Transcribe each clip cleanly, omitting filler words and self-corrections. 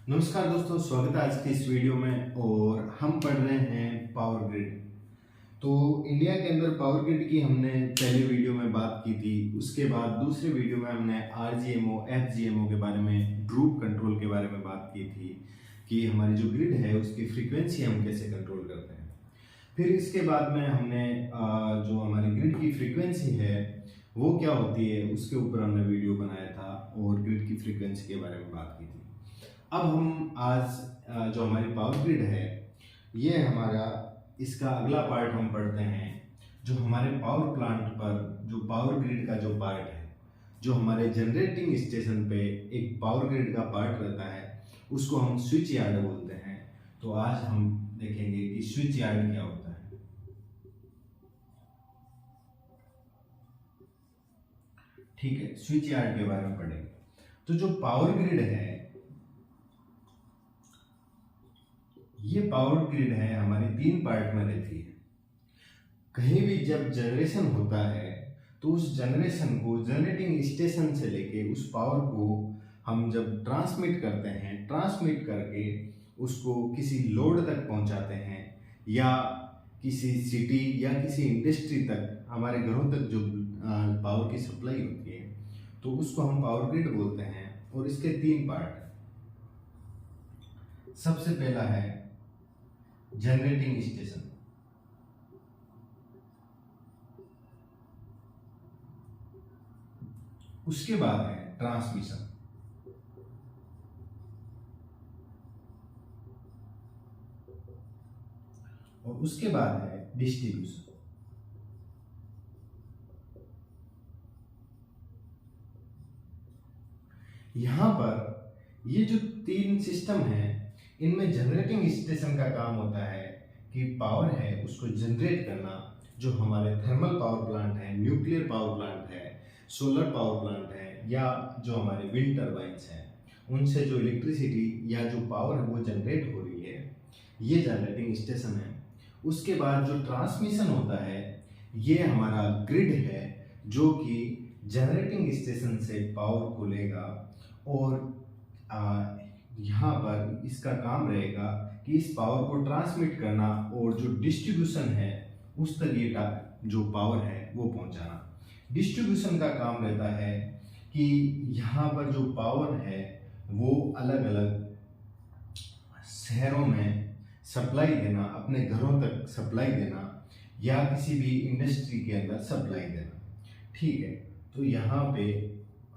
नमस्कार दोस्तों, स्वागत है आज की इस वीडियो में। और हम पढ़ रहे हैं पावर ग्रिड। तो इंडिया के अंदर पावर ग्रिड की हमने पहले वीडियो में बात की थी। उसके बाद दूसरे वीडियो में हमने आरजीएमओ एफजीएमओ के बारे में, ड्रूप कंट्रोल के बारे में बात की थी कि हमारी जो ग्रिड है उसकी फ्रीक्वेंसी हम कैसे कंट्रोल करते हैं। फिर इसके बाद में हमने जो हमारी ग्रिड की फ्रीक्वेंसी है वो क्या होती है उसके ऊपर हमने वीडियो बनाया था और ग्रिड की फ्रीक्वेंसी के बारे में बात की थी। अब हम आज जो हमारी पावर ग्रिड है ये हमारा इसका अगला पार्ट हम पढ़ते हैं। जो हमारे पावर प्लांट पर जो पावर ग्रिड का जो पार्ट है, जो हमारे जनरेटिंग स्टेशन पे एक पावर ग्रिड का पार्ट रहता है उसको हम स्विच यार्ड बोलते हैं। तो आज हम देखेंगे कि स्विच यार्ड क्या होता है। ठीक है, स्विच यार्ड के बारे में पढ़ेंगे। तो जो पावर ग्रिड है, ये पावर ग्रिड है हमारी 3 पार्ट में रहती है। कहीं भी जब जनरेशन होता है तो उस जनरेशन को जनरेटिंग स्टेशन से लेके उस पावर को हम जब ट्रांसमिट करते हैं, ट्रांसमिट करके उसको किसी लोड तक पहुंचाते हैं या किसी सिटी या किसी इंडस्ट्री तक, हमारे घरों तक जो पावर की सप्लाई होती है तो उसको हम पावर ग्रिड बोलते हैं। और इसके 3 पार्ट हैं। सबसे पहला है जनरेटिंग स्टेशन, उसके बाद है ट्रांसमिशन, और उसके बाद है डिस्ट्रीब्यूशन। यहां पर ये जो 3 सिस्टम है इनमें जनरेटिंग स्टेशन का काम होता है कि पावर है उसको जनरेट करना। जो हमारे थर्मल पावर प्लांट है, न्यूक्लियर पावर प्लांट है, सोलर पावर प्लांट है या जो हमारे विंड टर्बाइंस हैं, उनसे जो इलेक्ट्रिसिटी या जो पावर है वो जनरेट हो रही है, ये जनरेटिंग स्टेशन है। उसके बाद जो ट्रांसमिशन होता है ये हमारा ग्रिड है जो कि जनरेटिंग स्टेशन से पावर को लेगा और यहाँ पर इसका काम रहेगा कि इस पावर को ट्रांसमिट करना और जो डिस्ट्रीब्यूशन है उस तक ये जो पावर है वो पहुंचाना। डिस्ट्रीब्यूशन का काम रहता है कि यहाँ पर जो पावर है वो अलग अलग शहरों में सप्लाई देना, अपने घरों तक सप्लाई देना या किसी भी इंडस्ट्री के अंदर सप्लाई देना। ठीक है, तो यहाँ पे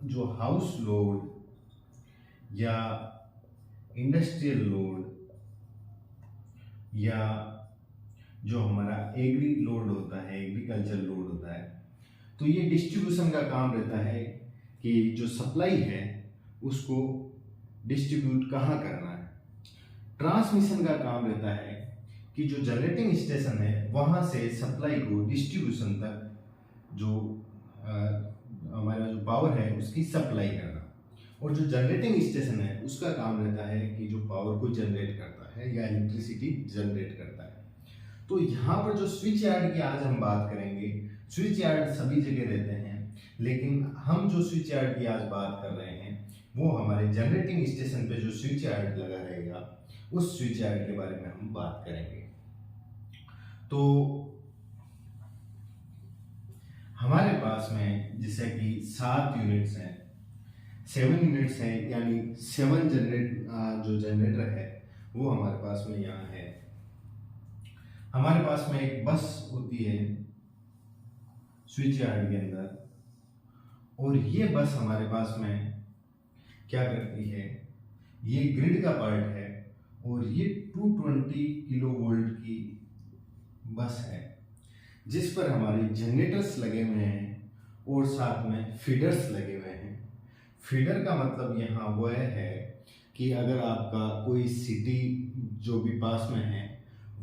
जो हाउस लोड या इंडस्ट्रियल लोड या जो हमारा एग्री लोड होता है, एग्रीकल्चर लोड होता है, तो ये डिस्ट्रीब्यूशन का काम रहता है कि जो सप्लाई है उसको डिस्ट्रीब्यूट कहाँ करना है। ट्रांसमिशन का काम रहता है कि जो जनरेटिंग स्टेशन है वहाँ से सप्लाई को डिस्ट्रीब्यूशन तक जो हमारा जो पावर है उसकी सप्लाई करना। और जो जनरेटिंग स्टेशन है उसका काम रहता है कि जो पावर को जनरेट करता है या इलेक्ट्रिसिटी जनरेट करता है। तो यहाँ पर जो स्विच यार्ड की आज हम बात करेंगे, स्विच यार्ड सभी जगह रहते हैं, लेकिन हम जो स्विच यार्ड की आज बात कर रहे हैं वो हमारे जनरेटिंग स्टेशन पे जो स्विच यार्ड लगा रहेगा उस स्विच यार्ड के बारे में हम बात करेंगे। तो हमारे पास में जैसे कि 7 यूनिट्स हैं, 7 यूनिट्स हैं, यानी 7 जो जनरेटर है वो हमारे पास में यहाँ है। हमारे पास में एक बस होती है स्विच यार्ड के अंदर, और ये बस हमारे पास में क्या करती है, ये ग्रिड का पार्ट है और ये 220 किलो वोल्ट की बस है जिस पर हमारे जनरेटर्स लगे हुए हैं और साथ में फीडर्स लगे हुए हैं। फीडर का मतलब यहाँ वह है कि अगर आपका कोई सिटी जो भी पास में है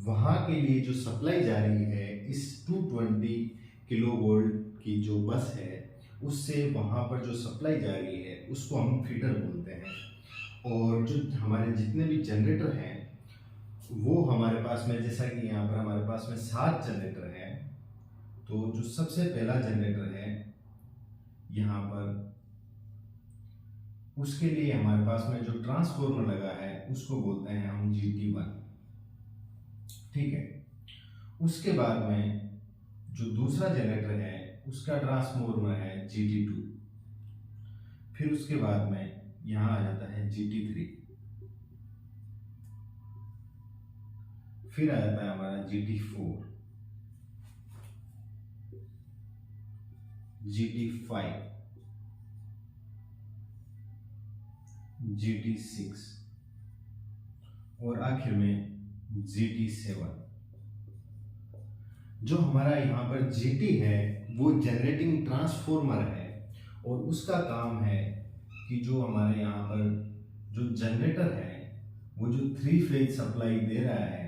वहाँ के लिए जो सप्लाई जा रही है इस 220 किलो वोल्ट की जो बस है उससे वहाँ पर जो सप्लाई जा रही है उसको हम फीडर बोलते हैं। और जो हमारे जितने भी जनरेटर हैं वो हमारे पास में, जैसा कि यहाँ पर हमारे पास में 7 जनरेटर हैं, तो जो सबसे पहला जनरेटर है यहाँ पर उसके लिए हमारे पास में जो ट्रांसफॉर्मर लगा है उसको बोलते हैं हम GT1। ठीक है, उसके बाद में जो दूसरा जनरेटर है उसका ट्रांसफॉर्मर है GT2। फिर उसके बाद में यहां आ जाता है GT3। फिर आ जाता है हमारा GT4, GT5, GT6 और आखिर में GT7। जो हमारा यहाँ पर GT है वो जनरेटिंग ट्रांसफॉर्मर है और उसका काम है कि जो हमारे यहाँ पर जो जनरेटर है वो जो 3 फेज सप्लाई दे रहा है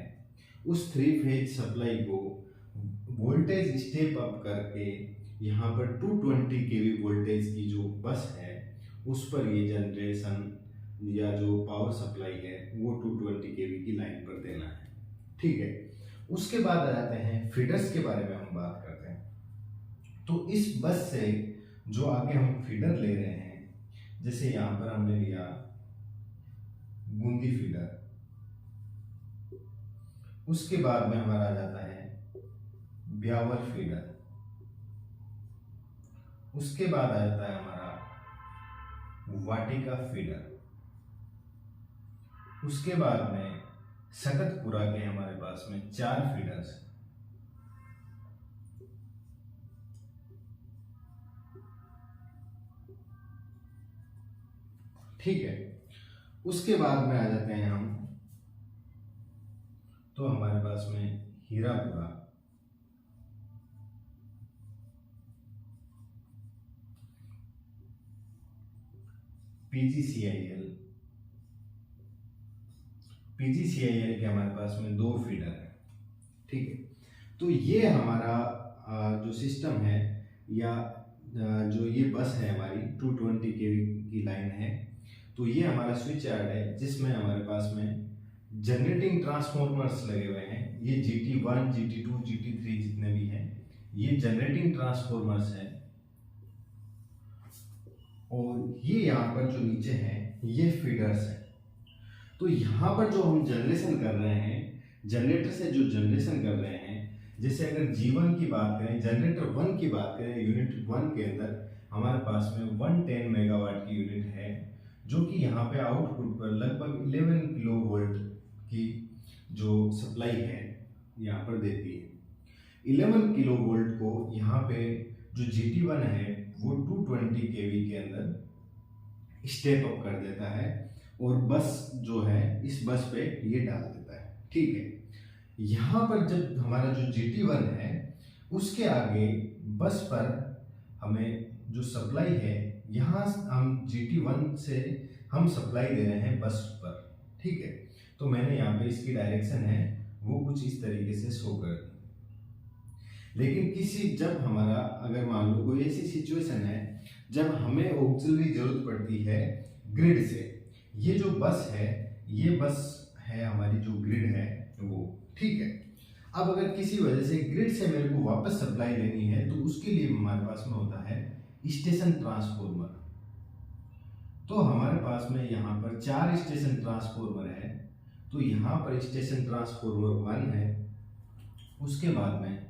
उस 3 फेज सप्लाई को वोल्टेज स्टेप अप करके यहाँ पर 220 kV वोल्टेज की जो बस है उस पर ये जनरेशन या जो पावर सप्लाई है वो 220 kV की लाइन पर देना है। ठीक है, उसके बाद आ जाते हैं फीडर्स के बारे में हम बात करते हैं। तो इस बस से जो आगे हम फीडर ले रहे हैं, जैसे यहाँ पर हमने लिया बूंदी फीडर, उसके बाद में हमारा आ जाता है ब्यावर फीडर, उसके बाद आ जाता है हमारा वाटिका फीडर, उसके बाद में सकतपुरा के हमारे पास में 4 फीडर्स हैं। ठीक है, उसके बाद में आ जाते हैं हम, तो हमारे पास में हीरापुरा, PGCIL के हमारे पास में 2 फीडर है। ठीक है, तो ये हमारा जो सिस्टम है या जो ये बस है हमारी 220 kV की लाइन है, तो ये हमारा स्विच यार्ड है जिसमें हमारे पास में जनरेटिंग ट्रांसफॉर्मर्स लगे हुए हैं। ये GT1, GT2, GT3 जितने भी हैं ये जनरेटिंग ट्रांसफॉर्मर्स हैं और ये यहाँ पर जो नीचे हैं ये फीडर्स हैं। तो यहाँ पर जो हम जनरेशन कर रहे हैं, जनरेटर से जो जनरेशन कर रहे हैं, जैसे अगर G1 की बात करें, जनरेटर 1 की बात करें, यूनिट 1 के अंदर हमारे पास में 110 मेगावाट की यूनिट है जो कि यहाँ पे आउटपुट पर लगभग 11 किलोवोल्ट की जो सप्लाई है यहाँ पर देती है। 11 किलोवोल्ट को यहाँ पे जो GT1 है वो 220 kV के अंदर स्टेप अप कर देता है और बस जो है इस बस पे ये डाल देता है। ठीक है, यहाँ पर जब हमारा जो GT1 है उसके आगे बस पर हमें जो सप्लाई है, यहाँ हम GT1 से हम सप्लाई दे रहे हैं बस पर। ठीक है, तो मैंने यहाँ पे इसकी डायरेक्शन है वो कुछ इस तरीके से शो कर दी। लेकिन किसी जब हमारा अगर मान लो कोई ऐसी सिचुएशन है जब हमें ऑक्सिलरी जरूरत पड़ती है ग्रिड से, ये जो बस है ये बस है हमारी जो ग्रिड है वो। ठीक है, अब अगर किसी वजह से ग्रिड से मेरे को वापस सप्लाई लेनी है तो उसके लिए हमारे पास में होता है स्टेशन ट्रांसफॉर्मर। तो हमारे पास में यहाँ पर 4 स्टेशन ट्रांसफॉर्मर है। तो यहाँ पर स्टेशन ट्रांसफॉर्मर 1 है, उसके बाद में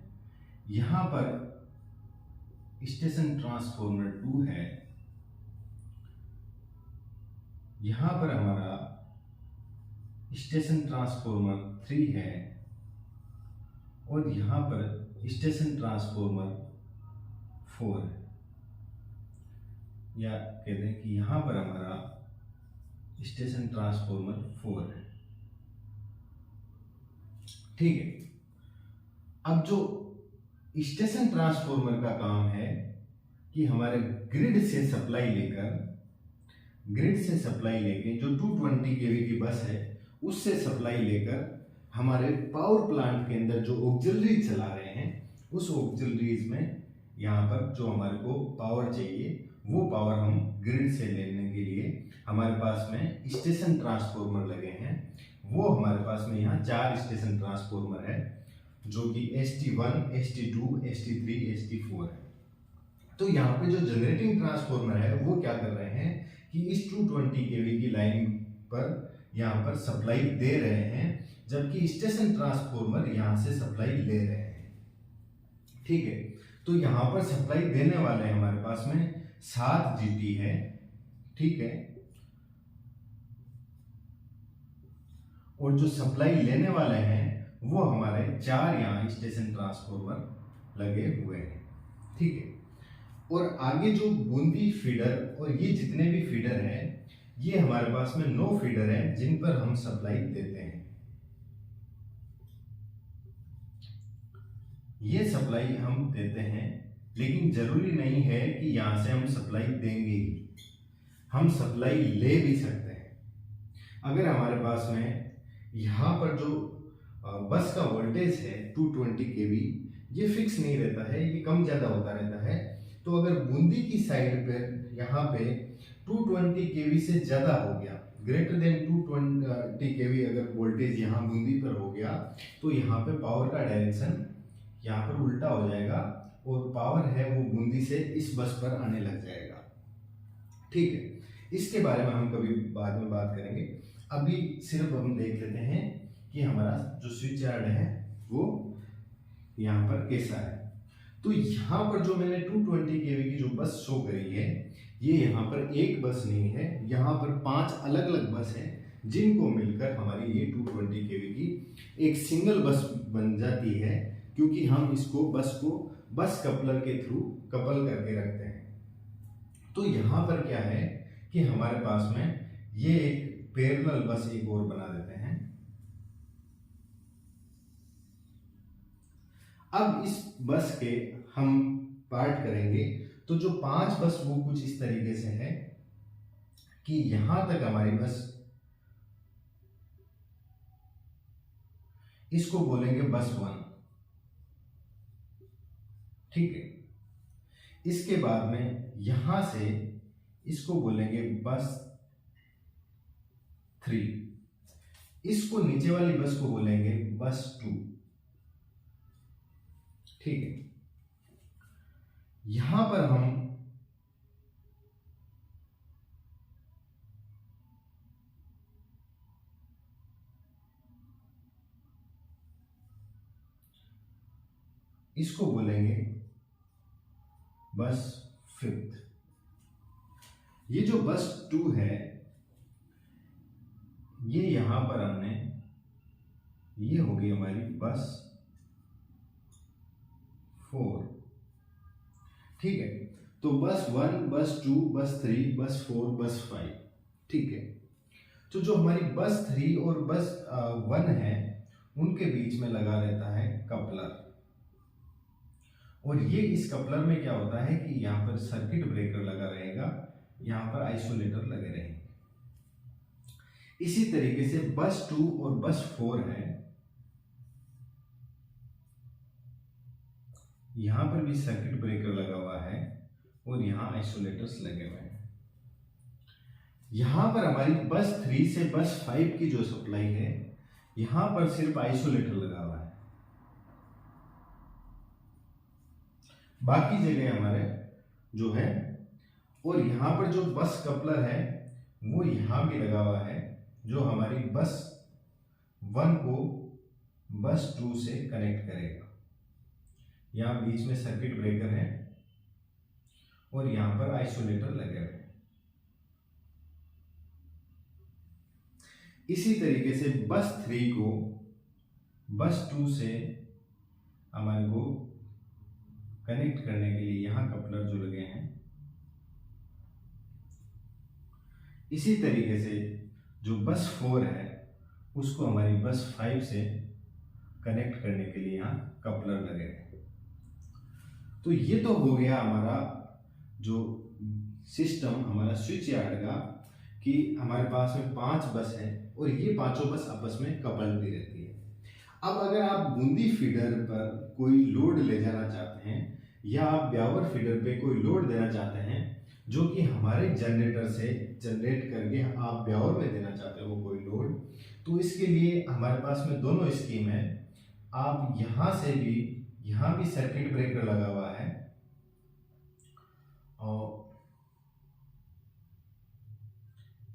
यहाँ पर स्टेशन ट्रांसफॉर्मर 2 है, यहाँ पर हमारा स्टेशन ट्रांसफॉर्मर 3 है और यहाँ पर स्टेशन ट्रांसफॉर्मर 4 है, या कहते हैं कि यहाँ पर हमारा स्टेशन ट्रांसफॉर्मर 4 है। ठीक है, अब जो स्टेशन ट्रांसफॉर्मर का काम है कि हमारे ग्रिड से सप्लाई लेके जो 220 kV की बस है उससे सप्लाई लेकर हमारे पावर प्लांट के अंदर जो ऑक्सिलरी चला रहे हैं उस ऑक्सिलरीज में यहाँ पर जो हमारे को पावर चाहिए वो पावर हम ग्रिड से लेने के लिए हमारे पास में स्टेशन ट्रांसफॉर्मर लगे हैं। वो हमारे पास में यहाँ 4 स्टेशन ट्रांसफॉर्मर है जो कि ST1, ST2, ST3, ST4 है। तो यहाँ पे जो जनरेटिंग ट्रांसफॉर्मर है वो क्या कर रहे हैं कि इस 220 केवी की लाइन पर यहाँ पर सप्लाई दे रहे हैं, जबकि स्टेशन ट्रांसफार्मर यहाँ से सप्लाई ले रहे हैं। ठीक है, तो यहाँ पर सप्लाई देने वाले हमारे पास में 7 जीटी है। ठीक है, और जो सप्लाई लेने वाले हैं वो हमारे 4 यहाँ स्टेशन ट्रांसफार्मर लगे हुए हैं। ठीक है, और आगे जो बूंदी फीडर और ये जितने भी फीडर हैं, ये हमारे पास में 9 फीडर हैं जिन पर हम सप्लाई देते हैं। ये सप्लाई हम देते हैं, लेकिन जरूरी नहीं है कि यहां से हम सप्लाई देंगे ही, हम सप्लाई ले भी सकते हैं। अगर हमारे पास में यहाँ पर जो बस का वोल्टेज है 220 केवी, ये फिक्स नहीं रहता है, ये कम ज़्यादा होता रहता है। तो अगर बूंदी की साइड पर यहाँ पे 220 केवी से ज़्यादा हो गया, ग्रेटर देन 220 केवी अगर वोल्टेज यहाँ बूंदी पर हो गया, तो यहाँ पे पावर का डायरेक्शन यहाँ पर उल्टा हो जाएगा और पावर है वो बूंदी से इस बस पर आने लग जाएगा। ठीक है, इसके बारे में हम कभी बाद में बात करेंगे। अभी सिर्फ हम देख लेते हैं कि हमारा जो स्विच यार्ड है वो यहाँ पर कैसा है। तो यहाँ पर जो मैंने 220 केवी की जो बस शो करी है, ये यहाँ पर एक बस नहीं है, यहाँ पर 5 अलग अलग बस हैं जिनको मिलकर हमारी ये 220 केवी की एक सिंगल बस बन जाती है, क्योंकि हम इसको बस को बस कपलर के थ्रू कपल करके रखते हैं। तो यहाँ पर क्या है कि हमारे पास में ये एक पैरेलल बस एक और बना देते हैं। अब इस बस के हम पार्ट करेंगे, तो जो 5 बस वो कुछ इस तरीके से है कि यहां तक हमारी बस, इसको बोलेंगे बस 1। ठीक है, इसके बाद में यहां से इसको बोलेंगे बस 3, इसको नीचे वाली बस को बोलेंगे बस 2। ठीक है, यहां पर हम इसको बोलेंगे बस 5। ये जो बस 2 है, ये यहां पर हमने, ये होगी हमारी बस 4। ठीक है, तो बस 1, बस 2, बस 3, बस 4, बस 5। ठीक है, तो जो हमारी बस 3 और बस 1 है, उनके बीच में लगा रहता है कपलर। और ये इस कपलर में क्या होता है कि यहाँ पर सर्किट ब्रेकर लगा रहेगा, यहाँ पर आइसोलेटर लगे रहेंगे। इसी तरीके से बस 2 और बस 4 है, यहां पर भी सर्किट ब्रेकर लगा हुआ है और यहाँ आइसोलेटर्स लगे हुए हैं। यहां पर हमारी बस 3 से बस 5 की जो सप्लाई है, यहां पर सिर्फ आइसोलेटर लगा हुआ है, बाकी जगह हमारे जो है, और यहां पर जो बस कपलर है वो यहां भी लगा हुआ है, जो हमारी बस 1 को बस 2 से कनेक्ट करेगा। यहाँ बीच में सर्किट ब्रेकर है और यहाँ पर आइसोलेटर लगे हुए हैं। इसी तरीके से बस 3 को बस 2 से हमारे को कनेक्ट करने के लिए यहाँ कपलर जो लगे हैं। इसी तरीके से जो बस 4 है उसको हमारी बस 5 से कनेक्ट करने के लिए यहाँ कपलर लगे हैं। तो ये तो हो गया हमारा जो सिस्टम, हमारा स्विच यार्ड का, कि हमारे पास में 5 बस है और ये पांचों बस आपस में कपल्ड भी रहती है। अब अगर आप बूंदी फीडर पर कोई लोड ले जाना चाहते हैं या आप ब्यावर फीडर पे कोई लोड देना चाहते हैं जो कि हमारे जनरेटर से जनरेट करके आप ब्यावर में देना चाहते हो कोई लोड, तो इसके लिए हमारे पास में दोनों स्कीम है। आप यहाँ से भी, यहाँ भी सर्किट ब्रेकर लगा हुआ है, और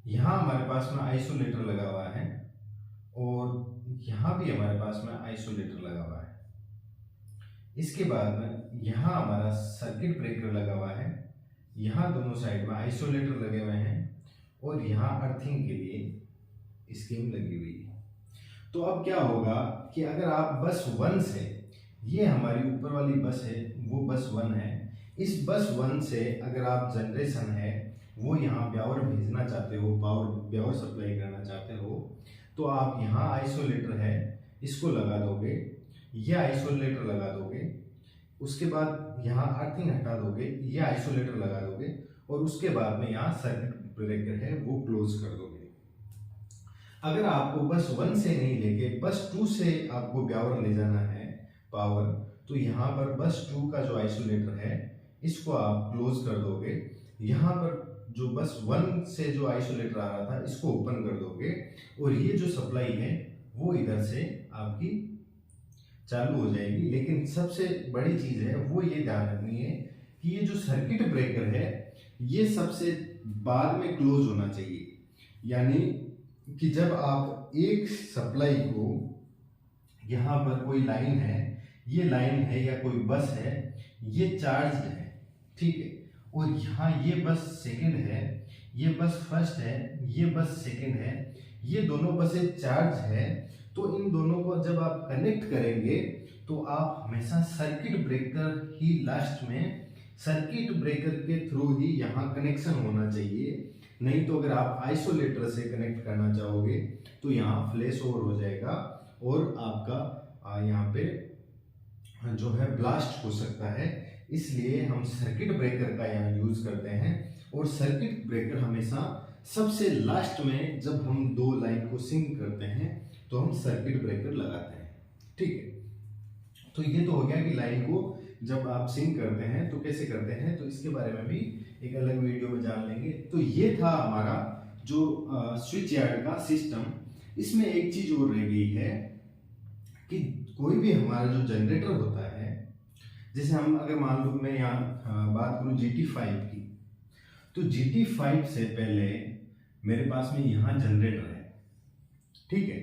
यहाँ हमारे पास में आइसोलेटर लगा हुआ है और यहाँ भी हमारे पास में आइसोलेटर लगा हुआ है। इसके बाद में यहाँ हमारा सर्किट ब्रेकर लगा हुआ है, यहाँ दोनों साइड में आइसोलेटर लगे हुए हैं और यहाँ अर्थिंग के लिए स्कीम लगी हुई है। तो अब क्या होगा कि अगर आप बस 1 से, ये हमारी ऊपर वाली बस है, वो बस 1 है, इस बस 1 से अगर आप जनरेशन है वो यहाँ ब्यावर भेजना चाहते हो, पावर ब्यावर सप्लाई करना चाहते हो, तो आप यहाँ आइसोलेटर है इसको लगा दोगे, ये आइसोलेटर लगा दोगे, उसके बाद यहाँ अर्थिंग हटा दोगे, ये आइसोलेटर लगा दोगे और उसके बाद में यहाँ सर्किट ब्रेकर है वो क्लोज कर दोगे। अगर आपको बस 1 से नहीं लेके बस 2 से आपको ब्यावर ले जाना है पावर, तो यहाँ पर बस 2 का जो आइसोलेटर है इसको आप क्लोज कर दोगे, यहाँ पर जो बस 1 से जो आइसोलेटर आ रहा था इसको ओपन कर दोगे और ये जो सप्लाई है वो इधर से आपकी चालू हो जाएगी। लेकिन सबसे बड़ी चीज है वो ये ध्यान रखनी है कि ये जो सर्किट ब्रेकर है ये सबसे बाद में क्लोज होना चाहिए, यानी कि जब आप एक सप्लाई को, यहाँ पर कोई लाइन है, ये लाइन है या कोई बस है, ये चार्ज है, ठीक है, और यहाँ ये बस सेकंड है, ये बस फर्स्ट है, ये बस सेकंड है, ये दोनों बसें चार्ज है, तो इन दोनों को जब आप कनेक्ट करेंगे तो आप हमेशा सर्किट ब्रेकर ही लास्ट में, सर्किट ब्रेकर के थ्रू ही यहाँ कनेक्शन होना चाहिए। नहीं तो अगर आप आइसोलेटर से कनेक्ट करना चाहोगे तो यहाँ फ्लैश ओवर हो जाएगा और आपका यहाँ पे जो है ब्लास्ट हो सकता है। इसलिए हम सर्किट ब्रेकर का यहाँ यूज करते हैं और सर्किट ब्रेकर हमेशा सबसे लास्ट में जब हम दो लाइन को सिंक करते हैं तो हम सर्किट ब्रेकर लगाते हैं, ठीक है। तो ये तो हो गया कि लाइन को जब आप सिंक करते हैं तो कैसे करते हैं, तो इसके बारे में भी एक अलग वीडियो में जान लेंगे। तो ये था हमारा जो स्विच यार्ड का सिस्टम। इसमें एक चीज और रह गई है कि कोई भी हमारा जो जनरेटर होता है, जैसे हम अगर मान लो मैं यहाँ बात करूँ GT5 की, तो GT5 से पहले मेरे पास में यहाँ जनरेटर है, ठीक है,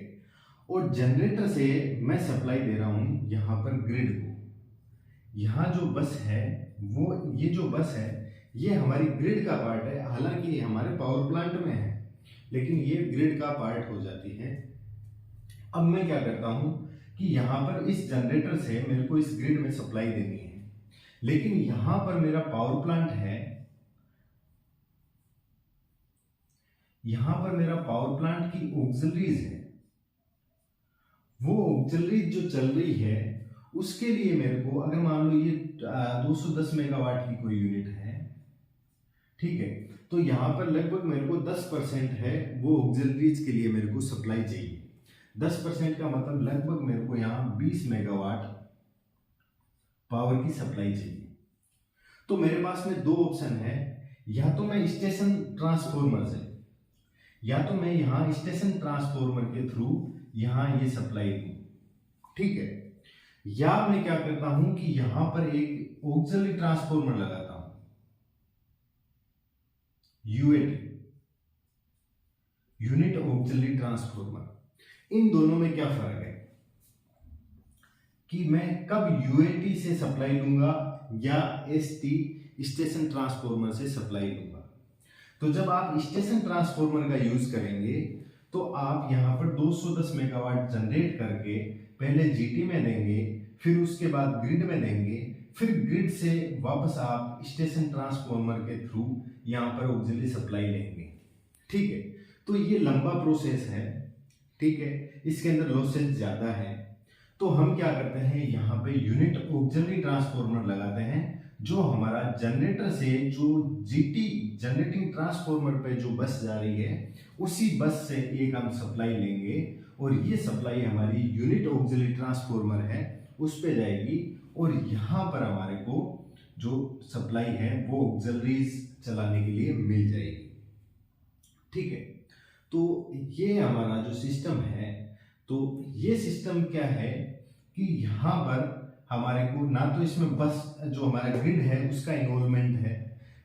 और जनरेटर से मैं सप्लाई दे रहा हूँ यहाँ पर ग्रिड को। यहाँ जो बस है वो, ये जो बस है ये हमारी ग्रिड का पार्ट है, हालांकि ये हमारे पावर प्लांट में है लेकिन ये ग्रिड का पार्ट हो जाती है। अब मैं क्या करता हूँ कि यहाँ पर इस जनरेटर से मेरे को इस ग्रिड में सप्लाई देनी है, लेकिन यहाँ पर मेरा पावर प्लांट है, यहाँ पर मेरा पावर प्लांट की ऑक्सिलरीज है, वो ऑक्सिलरीज जो चल रही है उसके लिए मेरे को, अगर मान लो ये 210 मेगावाट की कोई यूनिट है, ठीक है, तो यहाँ पर लगभग मेरे को 10% है वो ऑक्सिलरीज के लिए मेरे को सप्लाई चाहिए। 10% का मतलब लगभग मेरे को यहाँ 20 मेगावाट पावर की सप्लाई चाहिए। तो मेरे पास में दो ऑप्शन है, या तो मैं स्टेशन ट्रांसफॉर्मर से, या तो मैं यहाँ स्टेशन ट्रांसफॉर्मर के थ्रू यहाँ ये सप्लाई दूं, ठीक है, या मैं क्या करता हूं कि यहां पर एक ऑक्सिलरी ट्रांसफॉर्मर लगाता हूं, यूएटी, यूनिट ऑक्सिलरी ट्रांसफॉर्मर। इन दोनों में क्या फर्क है कि मैं कब यूएटी से सप्लाई लूंगा या एसटी स्टेशन ट्रांसफॉर्मर से सप्लाई लूंगा। तो जब आप स्टेशन ट्रांसफॉर्मर का यूज करेंगे तो आप यहां पर 210 मेगावाट जनरेट करके पहले जीटी में देंगे, फिर उसके बाद ग्रिड में देंगे, फिर ग्रिड से वापस आप स्टेशन ट्रांसफॉर्मर के थ्रू यहाँ पर ऑक्सिलरी सप्लाई लेंगे, ठीक है। तो ये लंबा प्रोसेस है, ठीक है, इसके अंदर लॉसेज ज्यादा है। तो हम क्या करते हैं, यहाँ पे यूनिट ऑक्सिलरी ट्रांसफॉर्मर लगाते हैं, जो हमारा जनरेटर से जो जीटी जनरेटिंग ट्रांसफॉर्मर पे जो बस जा रही है उसी बस से एक हम सप्लाई लेंगे और ये सप्लाई हमारी यूनिट ऑक्सिलरी ट्रांसफॉर्मर है उस पे जाएगी और यहाँ पर हमारे को जो सप्लाई है वो ऑक्सिलरीज चलाने के लिए मिल जाएगी, ठीक है। तो ये हमारा जो सिस्टम है, तो ये सिस्टम क्या है कि यहाँ पर हमारे को ना तो इसमें बस जो हमारा ग्रिड है उसका इन्वॉल्वमेंट है,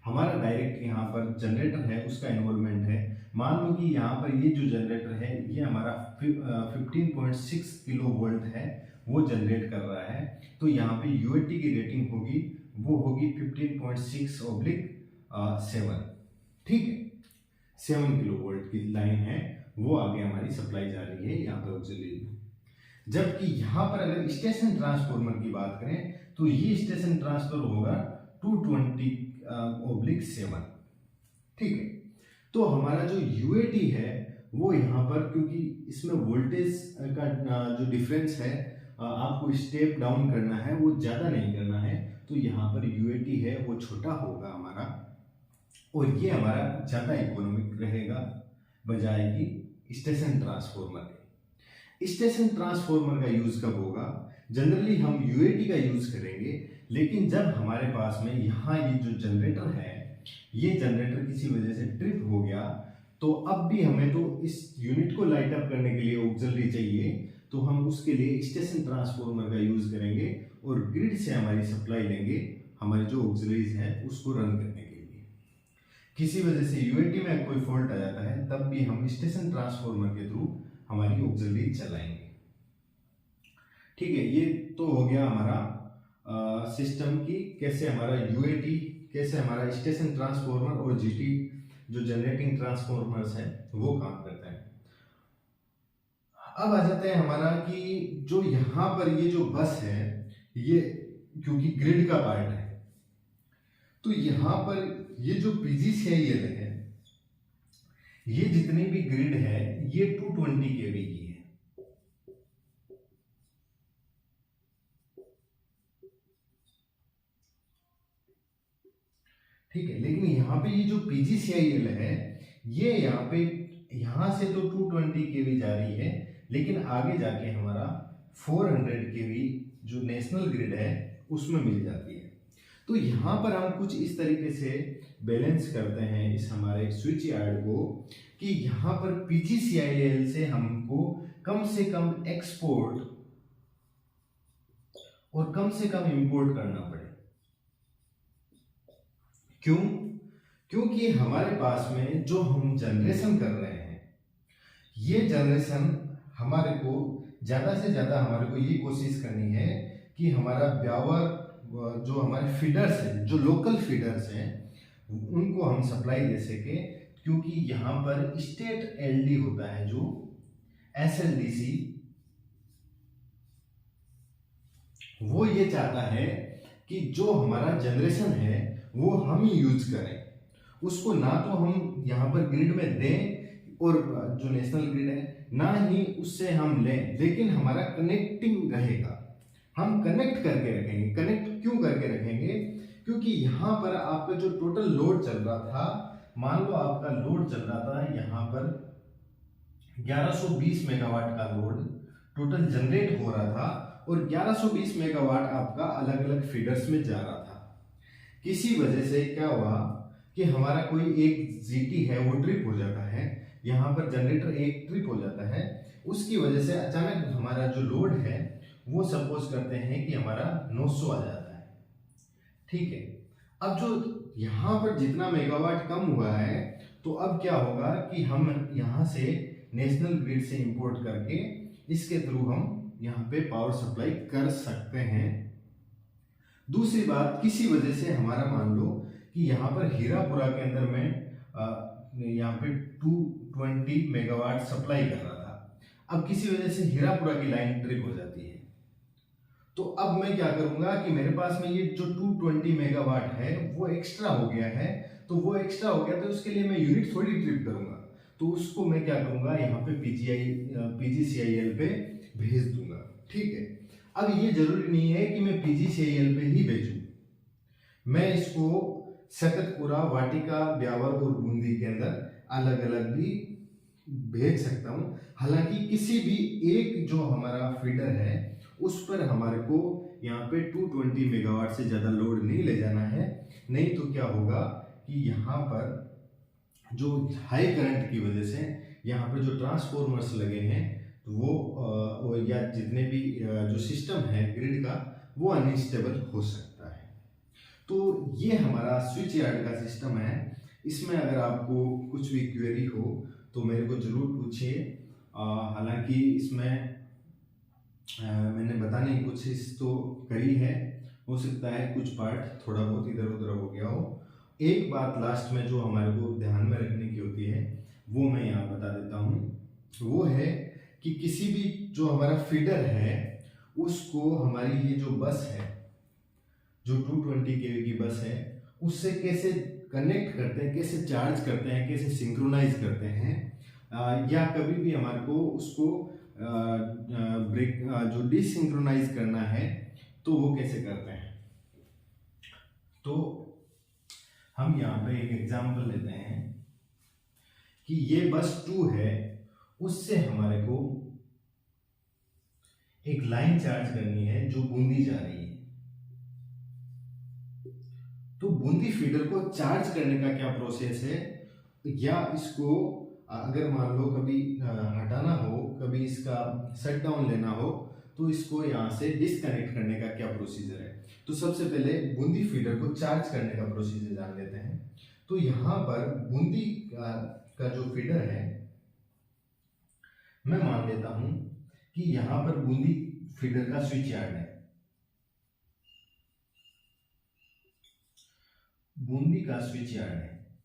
हमारा डायरेक्ट यहाँ पर जनरेटर है उसका इन्वॉल्वमेंट है। मान लो कि यहाँ पर ये जो जनरेटर है ये हमारा 15.6 किलो वोल्ट है, वो जनरेट कर रहा है। तो यहाँ पे यूएटी की रेटिंग होगी, वो होगी 15.6/7। ठीक है, 7 किलो वोल्ट की लाइन है, वो आगे हमारी सप्लाई जा रही है यहाँ पे ऑक्सिलरी में। जबकि यहाँ पर अगर स्टेशन ट्रांसफॉर्मर की बात करें तो ये स्टेशन ट्रांसफर होगा 220/7। ठीक है, तो हमारा जो यूएटी है वो यहाँ पर, क्योंकि इसमें वोल्टेज का जो डिफरेंस है आपको स्टेप डाउन करना है, वो ज़्यादा नहीं करना है, तो यहाँ पर यूएटी है वो छोटा होगा हमारा, और ये हमारा ज़्यादा इकोनॉमिक रहेगा बजाय कि स्टेशन ट्रांसफॉर्मर के। स्टेशन ट्रांसफॉर्मर का यूज़ कब होगा? जनरली हम यूएटी का यूज़ करेंगे, लेकिन जब हमारे पास में यहाँ ये जो जनरेटर है, ये जनरेटर किसी वजह से ट्रिप हो गया, तो अब भी हमें तो इस यूनिट को लाइट अप करने के लिए ऑक्सिलरी चाहिए, तो हम उसके लिए स्टेशन ट्रांसफॉर्मर का यूज़ करेंगे और ग्रिड से हमारी सप्लाई लेंगे हमारी जो ऑक्सिलरीज है उसको रन करने के लिए। किसी वजह से यूएटी में कोई फॉल्ट आ जाता है, तब भी हम स्टेशन ट्रांसफॉर्मर के थ्रू हमारी ऑक्सिलरी चलाएंगे। ठीक है, ये तो हो गया हमारा सिस्टम की कैसे हमारा यूएटी, कैसे हमारा स्टेशन ट्रांसफॉर्मर और जीटी जो जनरेटिंग ट्रांसफॉर्मर्स है वो काम करते हैं। अब आ जाते हैं हमारा कि जो यहाँ पर ये जो बस है, ये क्योंकि ग्रिड का पार्ट है, तो यहाँ पर ये जो पीजीसीआईएल है, ये जितनी भी ग्रिड है ये 220 केवी की है। ठीक है, लेकिन यहाँ पे ये जो पीजीसीआईएल है, ये यहाँ से तो 220 केवी जा रही है, लेकिन आगे जाके हमारा 400 केवी जो नेशनल ग्रिड है उसमें मिल जाती है। तो यहाँ पर हम कुछ इस तरीके से बैलेंस करते हैं इस हमारे स्विच यार्ड को कि यहाँ पर पीजीसीआईएल से हमको कम से कम एक्सपोर्ट और कम से कम इंपोर्ट करना पड़े। क्यों? क्योंकि हमारे पास में जो हम जनरेशन कर रहे हैं, ये जनरेशन हमारे को ज़्यादा से ज़्यादा हमारे को ये कोशिश करनी है कि हमारा ब्यावर जो हमारे फीडर्स हैं, जो लोकल फीडर्स हैं, उनको हम सप्लाई दे सके, क्योंकि यहाँ पर स्टेट एलडी होता है जो एसएलडीसी, वो ये चाहता है कि जो हमारा जनरेशन है वो हम ही यूज करें, उसको ना तो हम यहाँ पर ग्रिड में दें और जो नेशनल ग्रिड है ना ही उससे हम लें, लेकिन हमारा कनेक्टिंग रहेगा, हम कनेक्ट करके रखेंगे। कनेक्ट क्यों करके रखेंगे? क्योंकि यहाँ पर आपका जो टोटल लोड चल रहा था, मान लो आपका लोड चल रहा था यहाँ पर 1120 मेगावाट का लोड टोटल जनरेट हो रहा था, और 1120 मेगावाट आपका अलग अलग फीडर्स में जा रहा था। किसी वजह से क्या हुआ कि हमारा कोई एक जीटी है वो ट्रिप हो जाता है, यहाँ पर जनरेटर एक ट्रिप हो जाता है, उसकी वजह से अचानक हमारा जो लोड है वो सपोज करते हैं कि हमारा 900 आ जाता है। ठीक है, अब जो यहाँ पर जितना मेगावाट कम हुआ है, तो अब क्या होगा कि हम यहाँ से नेशनल ग्रिड से इंपोर्ट करके इसके थ्रू हम यहाँ पे पावर सप्लाई कर सकते हैं। दूसरी बात, किसी वजह से हमारा मान लो कि यहाँ पर हीरापुरा के अंदर में यहाँ पे 220 मेगावाट सप्लाई कर रहा था, अब किसी वजह से हीरापुरा की लाइन ट्रिप हो जाती है, तो अब मैं क्या करूंगा कि मेरे पास में ये जो 220 मेगावाट है वो एक्स्ट्रा हो गया है, तो वो एक्स्ट्रा हो गया तो उसके लिए मैं यूनिट थोड़ी ट्रिप करूंगा, तो उसको मैं क्या करूंगा यहाँ पे पीजीसीआईएल पे भेज दूंगा। ठीक है, अब ये जरूरी नहीं है कि मैं पीजीसीआईएल पे ही भेजूं, मैं इसको सकतपुरा, वाटिका, ब्यावर और बूंदी के अंदर अलग अलग भी भेज सकता हूं। हालांकि किसी भी एक जो हमारा फीडर है उस पर हमारे को यहाँ पे 220 मेगावाट से ज़्यादा लोड नहीं ले जाना है, नहीं तो क्या होगा कि यहाँ पर जो हाई करंट की वजह से यहाँ पे जो ट्रांसफॉर्मर्स लगे हैं वो या जितने भी जो सिस्टम है ग्रिड का वो अनस्टेबल हो सकता है। तो ये हमारा स्विच यार्ड का सिस्टम है। इसमें अगर आपको कुछ भी क्वेरी हो तो मेरे को ज़रूर पूछिए। हालांकि इसमें मैंने बताने की कोशिश तो करी है, हो सकता है कुछ पार्ट थोड़ा बहुत इधर उधर हो गया हो। एक बात लास्ट में जो हमारे को ध्यान में रखने की होती है वो मैं यहाँ बता देता हूँ, वो है कि किसी भी जो हमारा फीडर है उसको हमारी ये जो बस है, जो 220 kV की बस है, उससे कैसे कनेक्ट करते हैं, कैसे चार्ज करते हैं, कैसे सिंक्रोनाइज करते हैं, या कभी भी हमारे को उसको ब्रेक जो डिसिंक्रोनाइज करना है तो वो कैसे करते हैं। तो हम यहाँ पे एक एग्जांपल लेते हैं कि ये बस 2 है, उससे हमारे को एक लाइन चार्ज करनी है जो बूंदी जा रही है। तो बूंदी फीडर को चार्ज करने का क्या प्रोसेस है, या इसको अगर मान लो कभी हटाना हो, कभी इसका शट डाउन लेना हो, तो इसको यहाँ से डिस्कनेक्ट करने का क्या प्रोसीजर है। तो सबसे पहले बूंदी फीडर को चार्ज करने का प्रोसीजर जान लेते हैं। तो यहाँ पर बूंदी का जो फीडर है, मैं मान लेता हूं कि यहाँ पर बूंदी फीडर का स्विच यार्ड है, बूंदी का स्विच यार्ड है,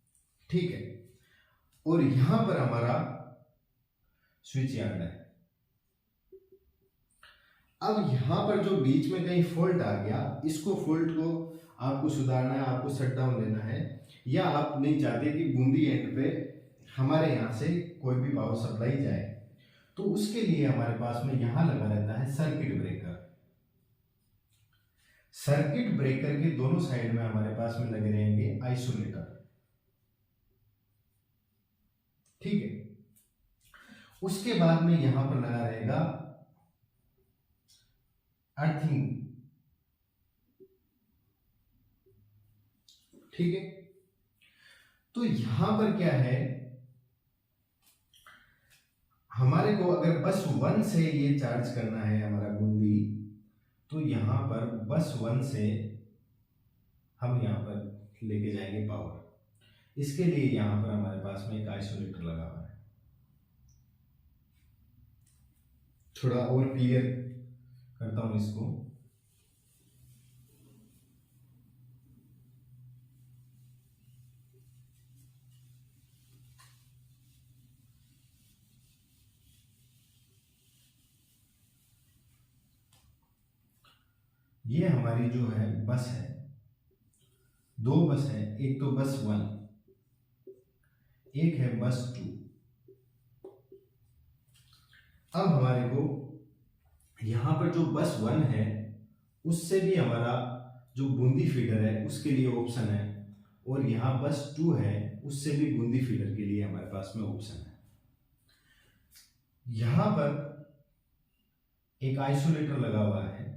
ठीक है, और यहां पर हमारा स्विच यार्ड है। अब यहां पर जो बीच में कहीं फॉल्ट आ गया, इसको फॉल्ट को आपको सुधारना है, आपको शट डाउन लेना है, या आप नहीं चाहते कि बूंदी एंड पे हमारे यहां से कोई भी पावर सप्लाई जाए, तो उसके लिए हमारे पास में यहां लगा रहता है सर्किट ब्रेकर। सर्किट ब्रेकर के दोनों साइड में हमारे पास में लगे रहेंगे आइसोलेटर, ठीक है। उसके बाद में यहां पर लगा रहेगा अर्थिंग, ठीक है। तो यहां पर क्या है, हमारे को अगर बस 1 से ये चार्ज करना है हमारा बूंदी, तो यहां पर बस 1 से हम यहां पर लेके जाएंगे पावर। इसके लिए यहां पर हमारे पास में एक आइसोलेटर लगा हुआ है। थोड़ा और क्लियर करता हूं इसको। ये हमारी जो है बस है, 2 बस है, एक तो बस 1, एक है बस 2। अब हमारे को यहां पर जो बस 1 है उससे भी हमारा जो बूंदी फीडर है उसके लिए ऑप्शन है, और यहां बस 2 है उससे भी बूंदी फीडर के लिए हमारे पास में ऑप्शन है। यहां पर एक आइसोलेटर लगा हुआ है,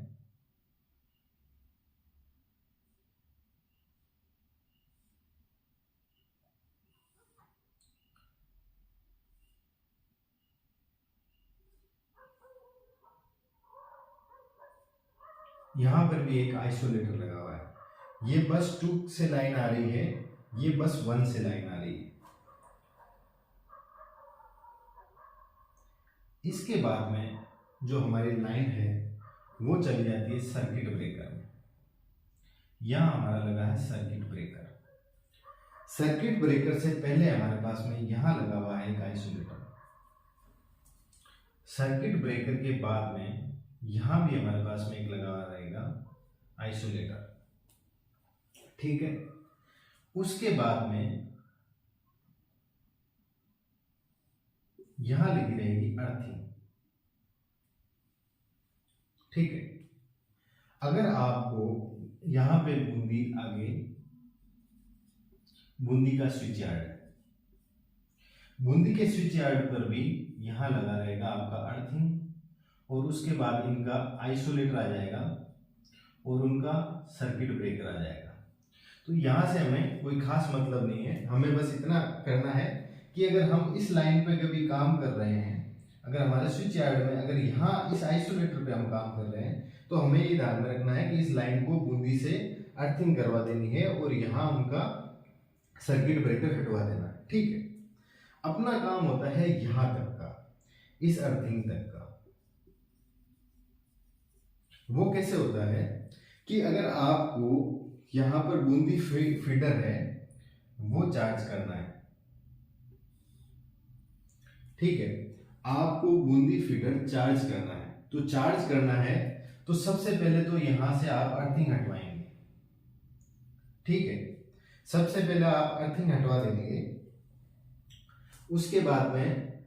यहां पर भी एक आइसोलेटर लगा हुआ है। ये बस 2 से लाइन आ रही है, ये बस 1 से लाइन आ रही है। इसके बाद में जो हमारी लाइन है वो चली जाती है सर्किट ब्रेकर में। यहां हमारा लगा है सर्किट ब्रेकर। सर्किट ब्रेकर से पहले हमारे पास में यहां लगा हुआ है एक आइसोलेटर। सर्किट ब्रेकर के बाद में यहां भी हमारे पास में एक लगा हुआ रहेगा आइसोलेटर, ठीक है। उसके बाद में यहां लगी रहेगी अर्थिंग, ठीक है। अगर आपको यहां पे बूंदी आगे, बूंदी का स्विच यार्ड है, बूंदी के स्विच यार्ड पर भी यहां लगा रहेगा आपका अर्थिंग, और उसके बाद इनका आइसोलेटर आ जाएगा और उनका सर्किट ब्रेकर आ जाएगा। तो यहां से हमें कोई खास मतलब नहीं है, हमें बस इतना करना है कि अगर हम इस लाइन पे कभी काम कर रहे हैं, अगर हमारे स्विच यार्ड में अगर यहाँ इस आइसोलेटर पे हम काम कर रहे हैं, तो हमें ये ध्यान में रखना है कि इस लाइन को बूंदी से अर्थिंग करवा देनी है और यहाँ उनका सर्किट ब्रेकर हटवा देना है। ठीक है, अपना काम होता है यहां तक का, इस अर्थिंग तक का। वो कैसे होता है कि अगर आपको यहां पर बूंदी फीडर है वो चार्ज करना है, ठीक है, आपको बूंदी फीडर चार्ज करना है। तो चार्ज करना है तो सबसे पहले तो यहां से आप अर्थिंग हटवाएंगे। ठीक है, सबसे पहले आप अर्थिंग हटवा देंगे। उसके बाद में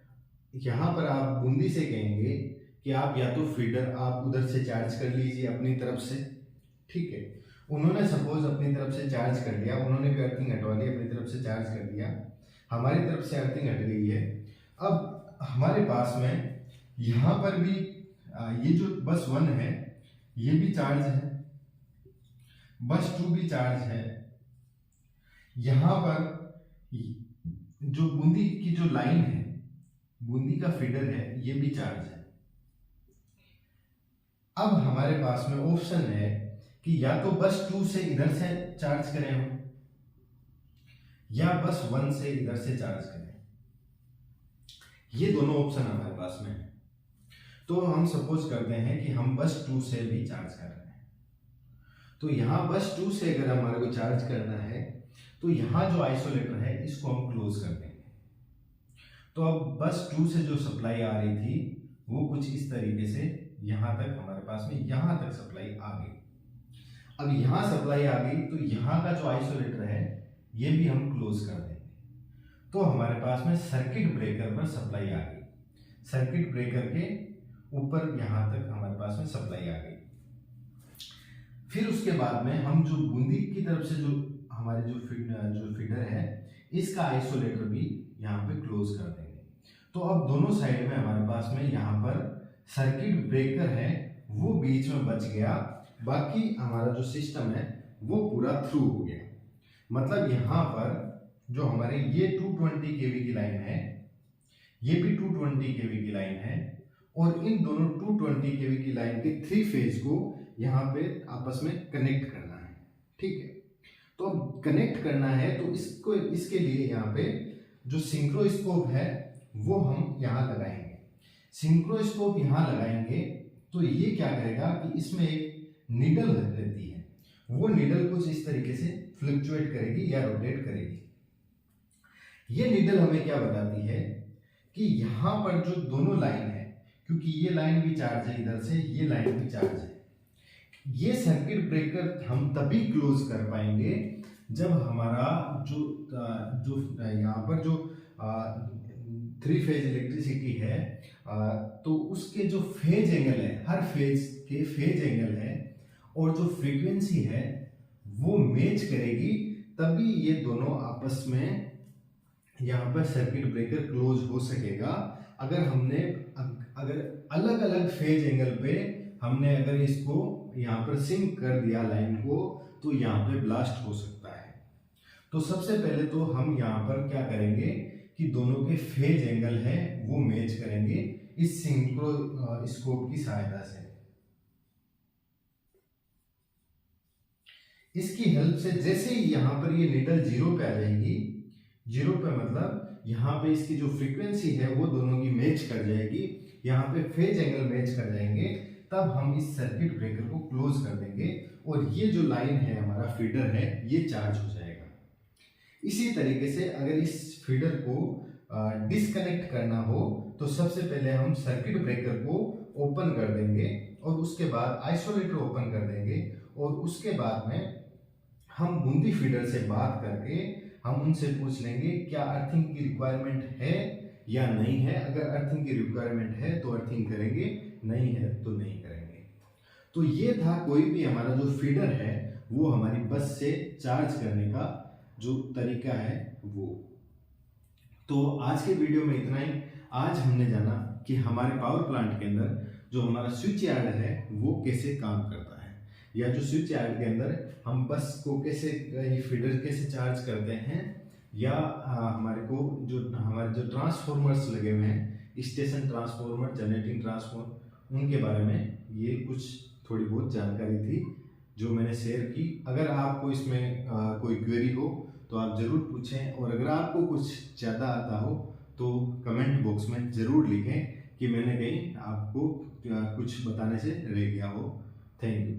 यहां पर आप बूंदी से कहेंगे कि आप या तो फीडर आप उधर से चार्ज कर लीजिए अपनी तरफ से। ठीक है, उन्होंने सपोज अपनी तरफ से चार्ज कर लिया, उन्होंने भी अर्थिंग हटवा ली, अपनी तरफ से चार्ज कर दिया, हमारी तरफ से अर्थिंग हट गई है। अब हमारे पास में यहां पर भी ये जो बस 1 है ये भी चार्ज है, बस 2 भी चार्ज है। यहां पर जो बूंदी की जो लाइन है, बूंदी का फीडर है, ये भी चार्ज है। अब हमारे पास में ऑप्शन है कि या तो बस 2 से इधर से चार्ज करें हम, या बस 1 से इधर से चार्ज करें। ये दोनों ऑप्शन हमारे पास में है। तो हम सपोज करते हैं कि हम बस 2 से भी चार्ज कर रहे हैं। तो यहां बस 2 से अगर हमारे को चार्ज करना है तो यहां जो आइसोलेटर है इसको हम क्लोज कर देंगे। तो अब बस 2 से जो सप्लाई आ रही थी वो कुछ इस तरीके से यहां तक हमारे पास में यहां तक सप्लाई आ गई। अब यहां सप्लाई आ गई तो यहां का जो आइसोलेटर है ये भी हम क्लोज कर देंगे। तो हमारे पास में सर्किट ब्रेकर पर सप्लाई आ गई, सर्किट ब्रेकर के ऊपर यहां तक हमारे पास में सप्लाई आ गई। फिर उसके बाद में हम जो बूंदी की तरफ से जो हमारे जो फीडर है इसका आइसोलेटर भी यहाँ पे क्लोज कर देंगे। तो अब दोनों साइड में हमारे पास में यहाँ पर सर्किट ब्रेकर है वो बीच में बच गया, बाकी हमारा जो सिस्टम है वो पूरा थ्रू हो गया। मतलब यहाँ पर जो हमारे ये 220 केवी की लाइन है, ये भी 220 केवी की लाइन है, और इन दोनों 220 केवी की लाइन के 3 फेज को यहाँ पे आपस में कनेक्ट करना है। ठीक है, तो अब कनेक्ट करना है तो इसको इसके लिए यहाँ पे जो सिंक्रोस्कोप है वो हम यहाँ लगाएंगे। सिंक्रोस्कोप यहाँ लगाएंगे तो ये क्या करेगा कि इसमें एक निडल रहती है, वो निडल कुछ इस तरीके से फ्लक्चुएट करेगी या रोटेट करेगी। ये निडल हमें क्या बताती है कि यहाँ पर जो दोनों लाइन है, क्योंकि ये लाइन भी चार्ज है इधर से, ये लाइन भी चार्ज है, ये सर्किट ब्रेकर हम तभी क्लोज कर पाएंगे जब हमारा जो यहाँ पर जो 3 फेज इलेक्ट्रिसिटी है तो उसके जो फेज एंगल है, हर फेज के फेज एंगल है और जो फ्रीक्वेंसी है वो मैच करेगी, तभी ये दोनों आपस में यहाँ पर सर्किट ब्रेकर क्लोज हो सकेगा। अगर अलग अलग फेज एंगल पे हमने अगर इसको यहाँ पर सिंक कर दिया लाइन को तो यहाँ पे ब्लास्ट हो सकता है। तो सबसे पहले तो हम यहाँ पर क्या करेंगे कि दोनों के फेज एंगल है वो मैच करेंगे इस सिंक्रोस्कोप की सहायता से। इसकी हेल्प से जैसे ही यहाँ पर ये निडल 0 पे आ जाएगी, 0 पे मतलब यहाँ पे इसकी जो फ्रीक्वेंसी है वो दोनों की मैच कर जाएगी, यहाँ पे फेज एंगल मैच कर जाएंगे, तब हम इस सर्किट ब्रेकर को क्लोज कर देंगे और ये जो लाइन है हमारा फीडर है ये चार्ज हो जाएगा। इसी तरीके से अगर इस फीडर को डिस्कनेक्ट करना हो तो सबसे पहले हम सर्किट ब्रेकर को ओपन कर देंगे और उसके बाद आइसोलेटर ओपन कर देंगे और उसके बाद में हम बूंदी फीडर से बात करके हम उनसे पूछ लेंगे क्या अर्थिंग की रिक्वायरमेंट है या नहीं है। अगर अर्थिंग की रिक्वायरमेंट है तो अर्थिंग करेंगे, नहीं है तो नहीं करेंगे। तो ये था कोई भी हमारा जो फीडर है वो हमारी बस से चार्ज करने का जो तरीका है वो। तो आज के वीडियो में इतना ही। आज हमने जाना कि हमारे पावर प्लांट के अंदर जो हमारा स्विच यार्ड है वो कैसे काम करता है, या जो स्विच यार्ड के अंदर हम बस को कैसे फीडर कैसे चार्ज करते हैं, या हमारे जो ट्रांसफॉर्मर्स लगे हुए हैं, स्टेशन ट्रांसफॉर्मर, जनरेटिंग ट्रांसफॉर्मर, उनके बारे में ये कुछ थोड़ी बहुत जानकारी थी। जो मैंने शेयर की। अगर आपको इसमें कोई क्वेरी हो तो आप ज़रूर पूछें, और अगर आपको कुछ ज़्यादा आता हो तो कमेंट बॉक्स में ज़रूर लिखें कि मैंने कहीं आपको कुछ बताने से रह गया हो। Thank you.